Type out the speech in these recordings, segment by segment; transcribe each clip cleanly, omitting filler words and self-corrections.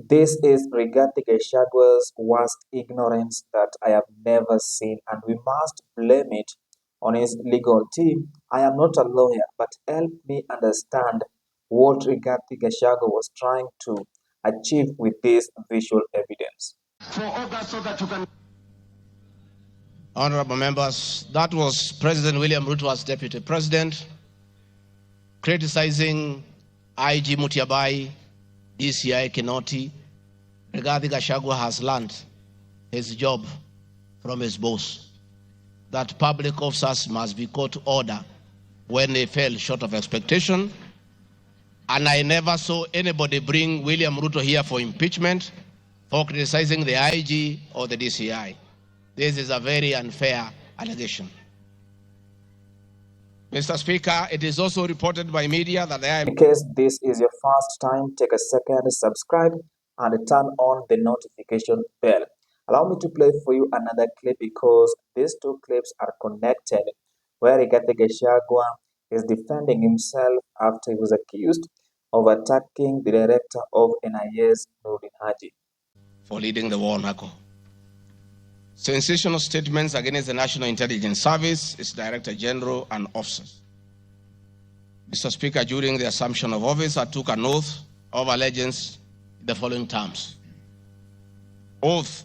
This is Rigathi Gachagua's worst ignorance that I have never seen, and we must blame it on his legal team. I am not a lawyer, but help me understand what Rigathi Gachagua was trying to achieve with this visual evidence. For August, so that you can. Honorable members, that was President William Ruto as Deputy President criticizing IG Mutiabai, DCI Kinoti. Rigathi Gachagua has learned his job from his boss, that public officers must be called to order when they fell short of expectation. And I never saw anybody bring William Ruto here for impeachment for criticizing the IG or the DCI. This is a very unfair allegation. Mr. Speaker, it is also reported by media that In case this is your first time, take a second, subscribe, and turn on the notification bell. Allow me to play for you another clip because these two clips are connected, where Rigathi Gachagua is defending himself after he was accused of attacking the director of NIS, Nordin Haji, for leading the war on alcohol. Sensational statements against the National Intelligence Service, its Director General, and officers. Mr. Speaker, during the assumption of office, I took an oath of allegiance in the following terms. Oath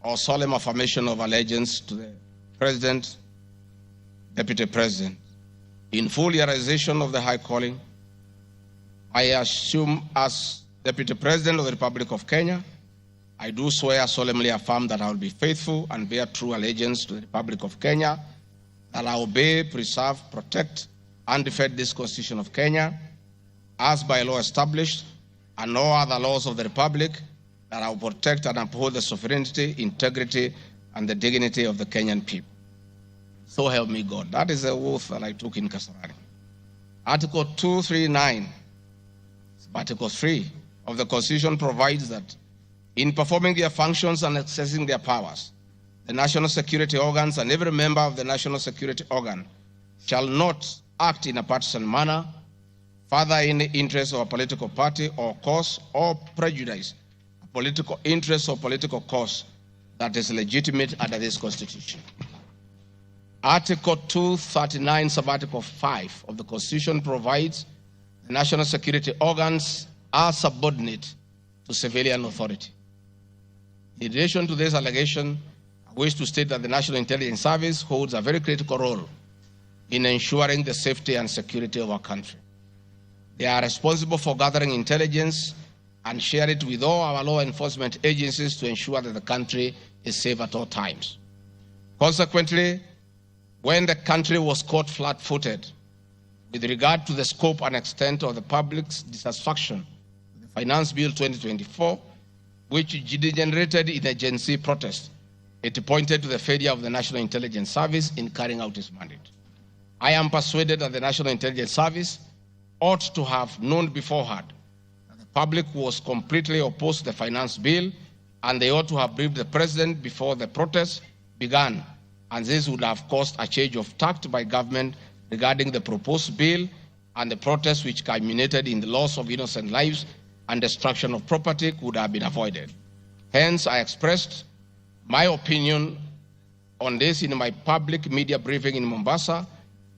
or solemn affirmation of allegiance to the President, Deputy President. In full realization of the high calling, I assume as Deputy President of the Republic of Kenya, I do swear solemnly affirm that I will be faithful and bear true allegiance to the Republic of Kenya, that I will obey, preserve, protect, and defend this Constitution of Kenya, as by law established, and all other laws of the Republic, that I will protect and uphold the sovereignty, integrity, and the dignity of the Kenyan people. So help me God. That is the oath that I took in Kasarani. Article 239, Article 3 of the Constitution provides that in performing their functions and accessing their powers, the national security organs and every member of the national security organ shall not act in a partisan manner, further in the interest of a political party or cause, or prejudice a political interest or political cause that is legitimate under this Constitution. Article 239, Subarticle 5 of the Constitution provides the national security organs are subordinate to civilian authority. In addition to this allegation, I wish to state that the National Intelligence Service holds a very critical role in ensuring the safety and security of our country. They are responsible for gathering intelligence and share it with all our law enforcement agencies to ensure that the country is safe at all times. Consequently, when the country was caught flat-footed with regard to the scope and extent of the public's dissatisfaction with the Finance Bill 2024, which degenerated in a Gen Z protest, it pointed to the failure of the National Intelligence Service in carrying out its mandate. I am persuaded that the National Intelligence Service ought to have known beforehand that the public was completely opposed to the finance bill, and they ought to have briefed the President before the protest began, and this would have caused a change of tact by government regarding the proposed bill, and the protest which culminated in the loss of innocent lives and destruction of property could have been avoided. Hence, I expressed my opinion on this in my public media briefing in Mombasa,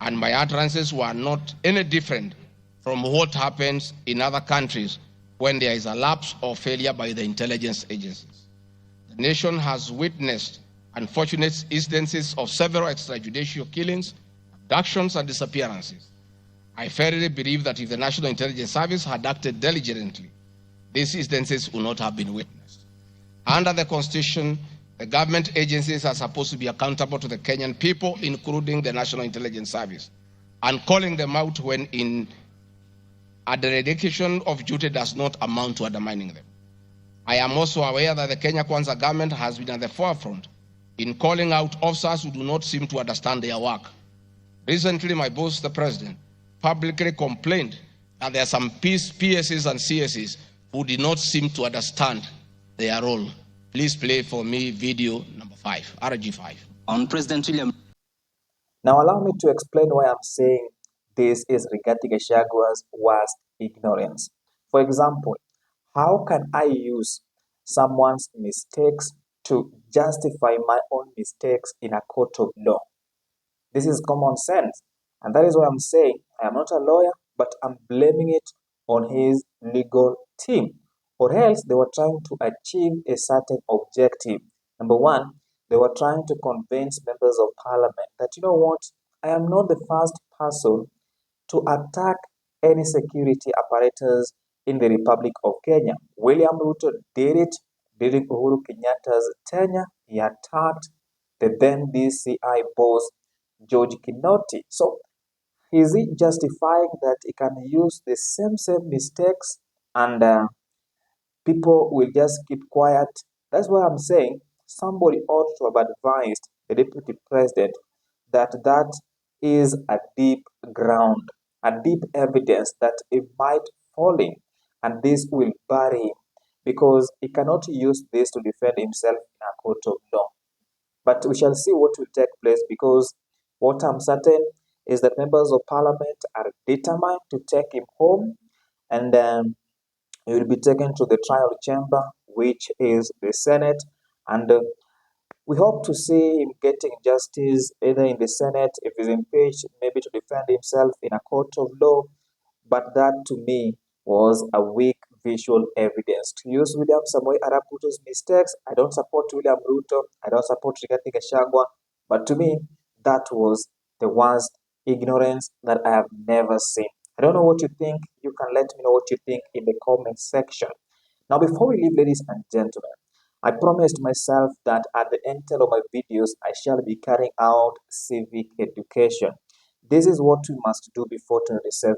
and my utterances were not any different from what happens in other countries when there is a lapse or failure by the intelligence agencies. The nation has witnessed unfortunate instances of several extrajudicial killings, abductions, and disappearances. I firmly believe that if the National Intelligence Service had acted diligently, these instances would not have been witnessed. Under the Constitution, the government agencies are supposed to be accountable to the Kenyan people, including the National Intelligence Service, and calling them out when a dereliction of duty does not amount to undermining them. I am also aware that the Kenya Kwanza government has been at the forefront in calling out officers who do not seem to understand their work. Recently, my boss, the President, publicly complained that there are some PSs and CSs who did not seem to understand their role. Please play for me video number 5, RG5. On President William. Now allow me to explain why I'm saying this is Rigathi Gachagua's worst ignorance. For example, How can I use someone's mistakes to justify my own mistakes in a court of law? This is common sense. And that is why I'm saying I am not a lawyer, but I'm blaming it on his legal team. Or else they were trying to achieve a certain objective. Number one, they were trying to convince members of parliament that, you know what, I am not the first person to attack any security apparatus in the Republic of Kenya. William Ruto did it during Uhuru Kenyatta's tenure. He attacked the then DCI boss, George Kinoti. So, is he justifying that he can use the same mistakes and people will just keep quiet? That's why I'm saying somebody ought to have advised the deputy president that that is a deep ground, a deep evidence that it might fall in, and this will bury him because he cannot use this to defend himself in a court of law. But we shall see what will take place because what I'm certain is that members of parliament are determined to take him home, and he will be taken to the trial chamber, which is the Senate, and we hope to see him getting justice either in the Senate, if he's impeached, maybe to defend himself in a court of law. But that to me was a weak visual evidence. To use William Samoei Arap Ruto's mistakes, I don't support William Ruto, I don't support Rigathi Gachagua, but to me, that was the worst ignorance that I have never seen. I don't know what you think. You can let me know what you think in the comment section. Now, before we leave, ladies and gentlemen, I promised myself that at the end of my videos, I shall be carrying out civic education. This is what we must do before 27.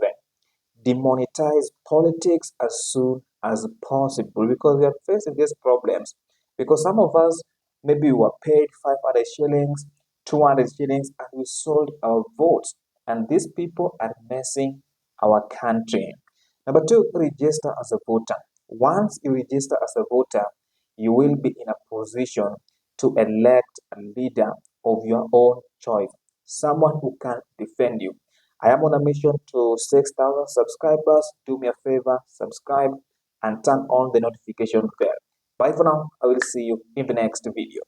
Demonetize politics as soon as possible because we are facing these problems. Because some of us, maybe we were paid 500 shillings, 200 shillings, and we sold our votes. And these people are messing our country. Number two, register as a voter. Once you register as a voter, you will be in a position to elect a leader of your own choice, someone who can defend you. I am on a mission to 6,000 subscribers. Do me a favor, subscribe and turn on the notification bell. Bye for now. I will see you in the next video.